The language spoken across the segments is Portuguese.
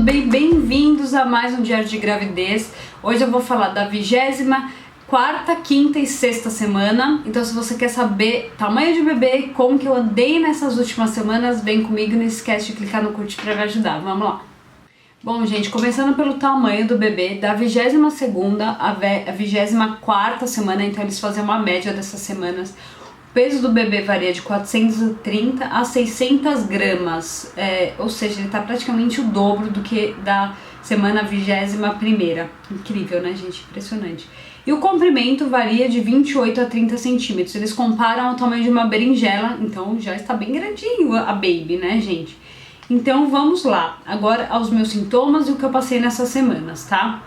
bem? Bem-vindos a mais um Diário de Gravidez. Hoje eu vou falar da 24ª, 5ª e 6ª semana. Então se você quer saber tamanho de bebê e como que eu andei nessas últimas semanas, vem comigo e não esquece de clicar no curtir para me ajudar. Vamos lá! Bom, gente, começando pelo tamanho do bebê, da 22ª à 24ª semana, então eles fazem uma média dessas semanas. O peso do bebê varia de 430 a 600 gramas, ou seja, ele está praticamente o dobro do que da semana 21ª. Incrível, né, gente? Impressionante. E o comprimento varia de 28 a 30 centímetros. Eles comparam ao tamanho de uma berinjela, então já está bem grandinho a baby, né, gente? Então vamos lá, agora aos meus sintomas e o que eu passei nessas semanas, tá?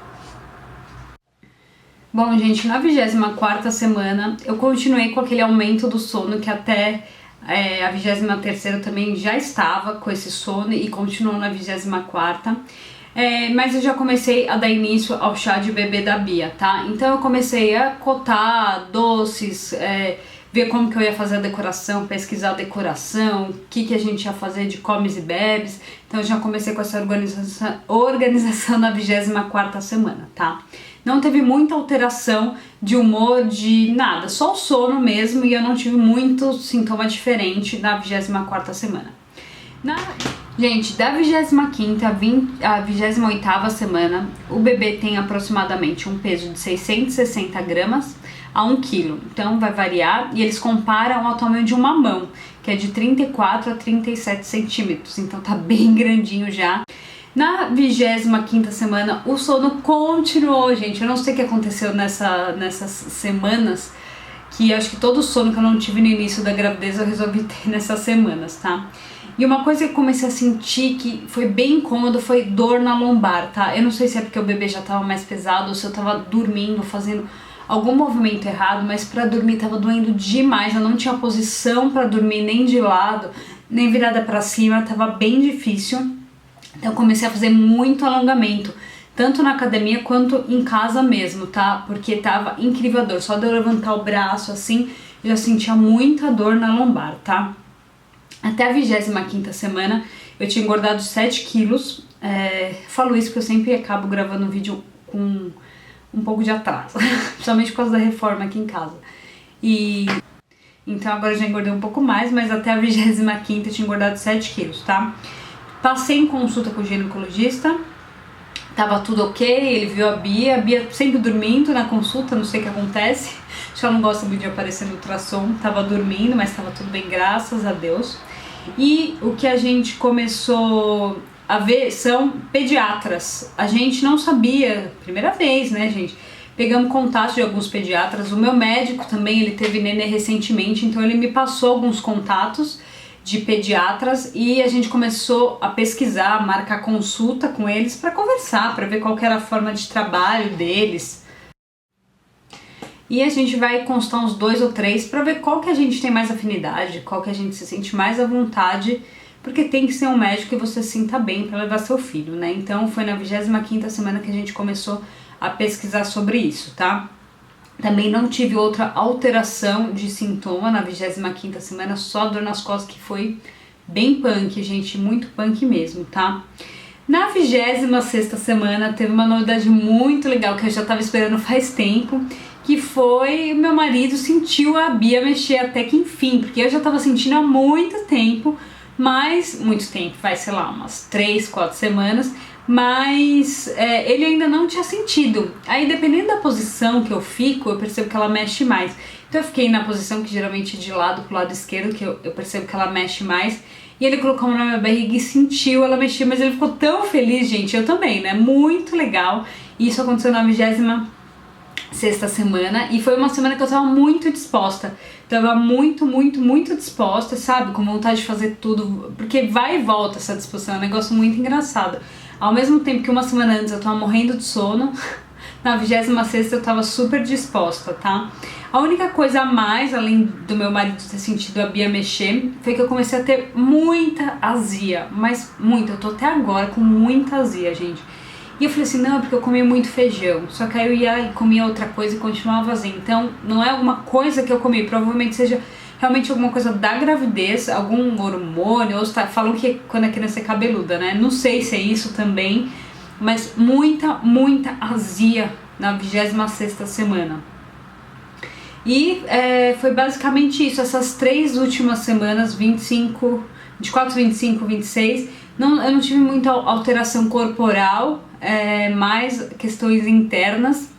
Bom, gente, na 24ª semana eu continuei com aquele aumento do sono que até a 23ª também já estava com esse sono e continuou na 24ª. Mas eu já comecei a dar início ao chá de bebê da Bia, tá? Então eu comecei a cotar doces, ver como que eu ia fazer a decoração, pesquisar a decoração, o que a gente ia fazer de comes e bebes. Então eu já comecei com essa organização na 24ª semana, tá? Não teve muita alteração de humor, de nada, só o sono mesmo, e eu não tive muito sintoma diferente na 24ª semana. Gente, da 25ª à 28ª semana, o bebê tem aproximadamente um peso de 660 gramas a 1 kg. Então vai variar e eles comparam ao tamanho de uma mão, que é de 34 a 37 centímetros. Então tá bem grandinho já. Na 25ª semana, o sono continuou, gente. Eu não sei o que aconteceu nessas semanas, que acho que todo o sono que eu não tive no início da gravidez eu resolvi ter nessas semanas, tá? E uma coisa que eu comecei a sentir que foi bem incômodo foi dor na lombar, tá? Eu não sei se é porque o bebê já tava mais pesado ou se eu tava dormindo, fazendo algum movimento errado, mas pra dormir tava doendo demais. Eu não tinha posição pra dormir nem de lado, nem virada pra cima, tava bem difícil. Então eu comecei a fazer muito alongamento, tanto na academia quanto em casa mesmo, tá? Porque tava incrível a dor, só de eu levantar o braço assim, eu já sentia muita dor na lombar, tá? Até a 25ª semana eu tinha engordado 7 quilos, falo isso porque eu sempre acabo gravando um vídeo com um pouco de atraso, principalmente por causa da reforma aqui em casa. Então agora eu já engordei um pouco mais, mas até a 25ª eu tinha engordado 7 quilos, tá? Passei em consulta com o ginecologista, tava tudo ok, ele viu a Bia sempre dormindo na consulta, não sei o que acontece, acho que ela não gosta muito de aparecer no ultrassom, tava dormindo, mas tava tudo bem, graças a Deus. E o que a gente começou a ver são pediatras, a gente não sabia, primeira vez, né, gente? Pegamos contato de alguns pediatras, o meu médico também, ele teve nenê recentemente, então ele me passou alguns contatos de pediatras e a gente começou a pesquisar, marcar consulta com eles para conversar, para ver qual que era a forma de trabalho deles. E a gente vai constar uns 2 ou 3 para ver qual que a gente tem mais afinidade, qual que a gente se sente mais à vontade, porque tem que ser um médico que você se sinta bem para levar seu filho, né? Então foi na 25ª semana que a gente começou a pesquisar sobre isso, tá? Também não tive outra alteração de sintoma na 25ª semana, só dor nas costas, que foi bem punk, gente, muito punk mesmo, tá? Na 26ª semana teve uma novidade muito legal que eu já tava esperando faz tempo, que foi meu marido sentiu a Bia mexer até que enfim, porque eu já tava sentindo há muito tempo, faz, sei lá, umas 3, 4 semanas, mas ele ainda não tinha sentido. Aí dependendo da posição que eu fico, eu percebo que ela mexe mais. Então eu fiquei na posição que geralmente de lado pro lado esquerdo, que eu percebo que ela mexe mais. E ele colocou a mão na minha barriga e sentiu ela mexer, mas ele ficou tão feliz, gente, eu também, né? Muito legal. E isso aconteceu na 26ª semana e foi uma semana que eu tava muito disposta. Tava muito disposta, sabe? Com vontade de fazer tudo, porque vai e volta essa disposição, é um negócio muito engraçado. Ao mesmo tempo que uma semana antes eu tava morrendo de sono, na 26ª eu tava super disposta, tá? A única coisa a mais, além do meu marido ter sentido a Bia mexer, foi que eu comecei a ter muita azia, mas muita, eu tô até agora com muita azia, gente. E eu falei assim, não, é porque eu comi muito feijão, só que aí eu ia e comia outra coisa e continuava azia. Então não é alguma coisa que eu comi, provavelmente seja realmente alguma coisa da gravidez, algum hormônio, ou falam que quando a criança é cabeluda, né? Não sei se é isso também, mas muita azia na 26ª semana. E foi basicamente isso, essas 3 últimas semanas, 24, 25, 26, eu não tive muita alteração corporal, mais questões internas.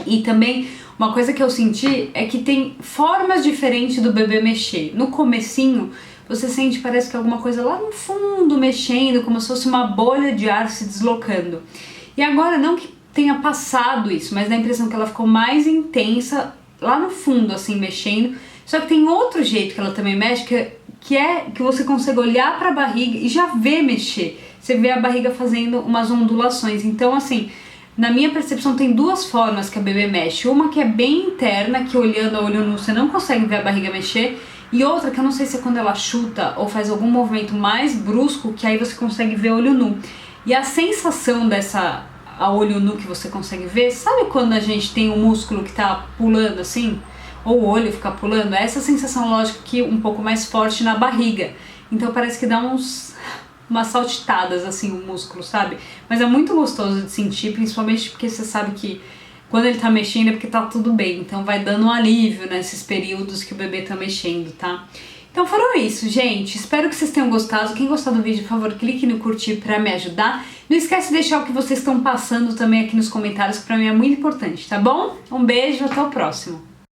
E também uma coisa que eu senti é que tem formas diferentes do bebê mexer. No comecinho, você sente, parece que alguma coisa lá no fundo mexendo, como se fosse uma bolha de ar se deslocando. E agora, não que tenha passado isso, mas dá a impressão que ela ficou mais intensa lá no fundo, assim, mexendo. Só que tem outro jeito que ela também mexe, que é que você consegue olhar para a barriga e já ver mexer. Você vê a barriga fazendo umas ondulações. Então, assim, na minha percepção tem 2 formas que a bebê mexe. Uma que é bem interna, que olhando a olho nu você não consegue ver a barriga mexer. E outra que eu não sei se é quando ela chuta ou faz algum movimento mais brusco, que aí você consegue ver olho nu. E a sensação dessa a olho nu que você consegue ver, sabe quando a gente tem um músculo que tá pulando assim? Ou o olho fica pulando? É essa sensação, lógico, que um pouco mais forte na barriga. Então parece que dá umas saltitadas assim o músculo, sabe? Mas é muito gostoso de sentir, principalmente porque você sabe que quando ele tá mexendo é porque tá tudo bem. Então vai dando um alívio nesses períodos que o bebê tá mexendo, tá? Então foram isso, gente. Espero que vocês tenham gostado. Quem gostou do vídeo, por favor, clique no curtir pra me ajudar. Não esquece de deixar o que vocês estão passando também aqui nos comentários, que pra mim é muito importante, tá bom? Um beijo, até o próximo.